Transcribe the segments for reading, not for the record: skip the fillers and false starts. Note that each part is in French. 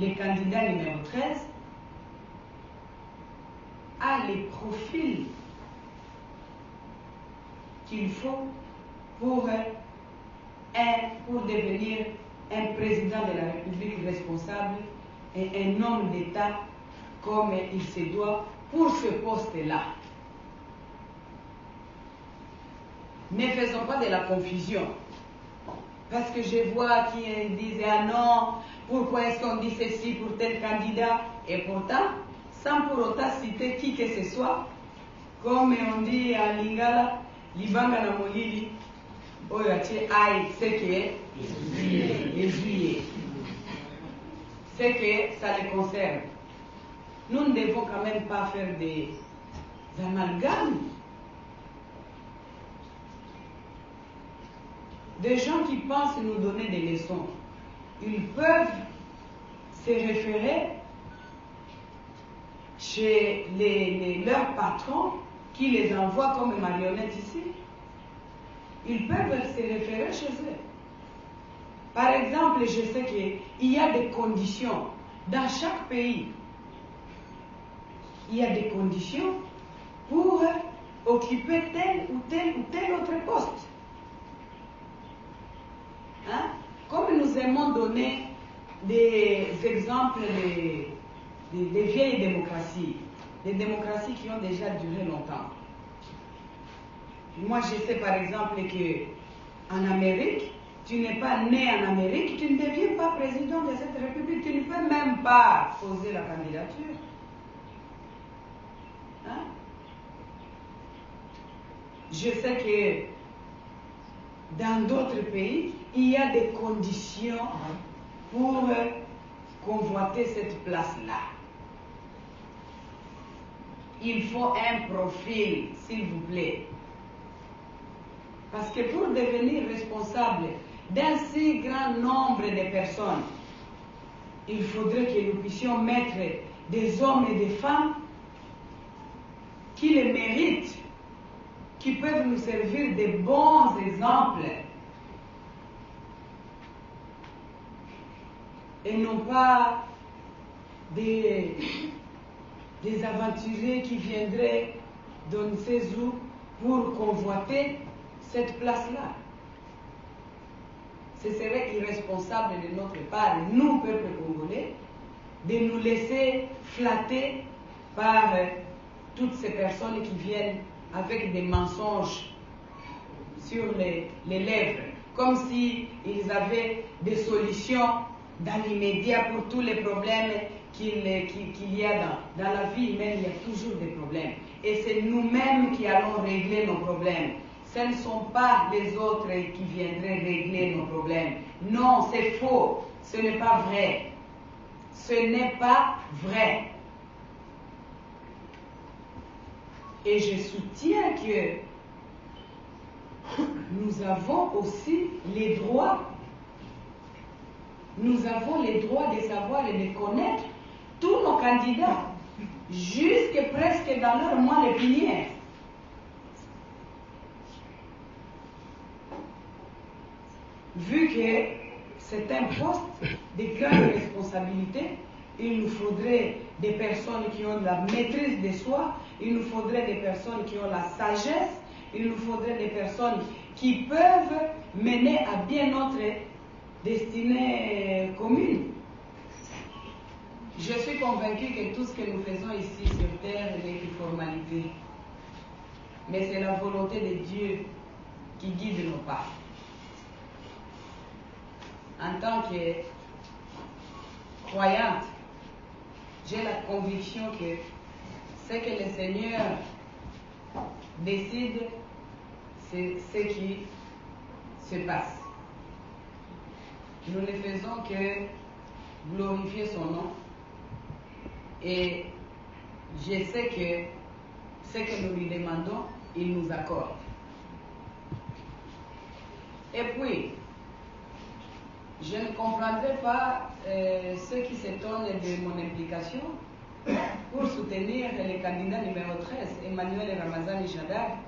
le candidat numéro 13 a les profils qu'il faut pour devenir un président de la République responsable et un homme d'État comme il se doit pour ce poste-là. Ne faisons pas de la confusion. Parce que je vois qui disent « Ah non, pourquoi est-ce qu'on dit ceci pour tel candidat ?» Et pourtant, sans pour autant citer qui que ce soit, comme on dit à Lingala, « Libanga na molili » c'est que ça les concerne. Nous ne devons quand même pas faire des amalgames. Des gens qui pensent nous donner des leçons, ils peuvent se référer chez leurs patrons qui les envoient comme marionnettes ici. Ils peuvent se référer chez eux. Par exemple, je sais qu'il y a des conditions dans chaque pays. Il y a des conditions pour occuper tel ou tel autre poste. Hein? Comme nous aimons donner des exemples des vieilles démocraties, des démocraties qui ont déjà duré longtemps. Moi, je sais par exemple qu'en Amérique, tu n'es pas né en Amérique, tu ne deviens pas président de cette république, tu ne peux même pas poser la candidature. Hein? Je sais que dans d'autres pays, il y a des conditions pour convoiter cette place-là. Il faut un profil, s'il vous plaît. Parce que pour devenir responsable d'un si grand nombre de personnes, il faudrait que nous puissions mettre des hommes et des femmes qui le méritent, qui peuvent nous servir de bons exemples et non pas des aventuriers qui viendraient d'on ne sait où pour convoiter cette place-là. Ce serait irresponsable de notre part, nous, peuple congolais, de nous laisser flatter par toutes ces personnes qui viennent avec des mensonges sur les lèvres, comme s'ils avaient des solutions dans l'immédiat pour tous les problèmes qu'il y a dans la vie humaine. Il y a toujours des problèmes. Et c'est nous-mêmes qui allons régler nos problèmes. Ce ne sont pas les autres qui viendraient régler nos problèmes. Non, c'est faux. Ce n'est pas vrai. Ce n'est pas vrai. Et je soutiens que nous avons aussi les droits. Nous avons les droits de savoir et de connaître tous nos candidats, jusque presque dans leur moelle épinière. Vu que c'est un poste de grande responsabilité, il nous faudrait des personnes qui ont la maîtrise de soi, il nous faudrait des personnes qui ont la sagesse, il nous faudrait des personnes qui peuvent mener à bien notre destinée commune. Je suis convaincue que tout ce que nous faisons ici sur terre n'est qu'une formalité. Mais c'est la volonté de Dieu qui guide nos pas. En tant que croyante, j'ai la conviction que ce que le Seigneur décide, c'est ce qui se passe. Nous ne faisons que glorifier son nom. Et je sais que ce que nous lui demandons, il nous accorde. Et puis, je ne comprendrai pas ceux qui s'étonnent de mon implication pour soutenir le candidat numéro 13, Emmanuel Ramazani Jadar,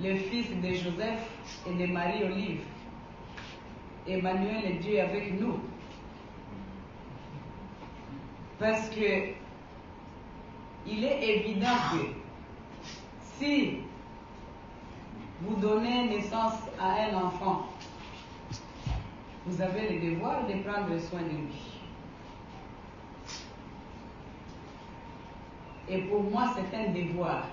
le fils de Joseph et de Marie-Olive. Emmanuel est Dieu avec nous. Parce que il est évident que si vous donnez naissance à un enfant, vous avez le devoir de prendre soin de lui. Et pour moi, c'est un devoir.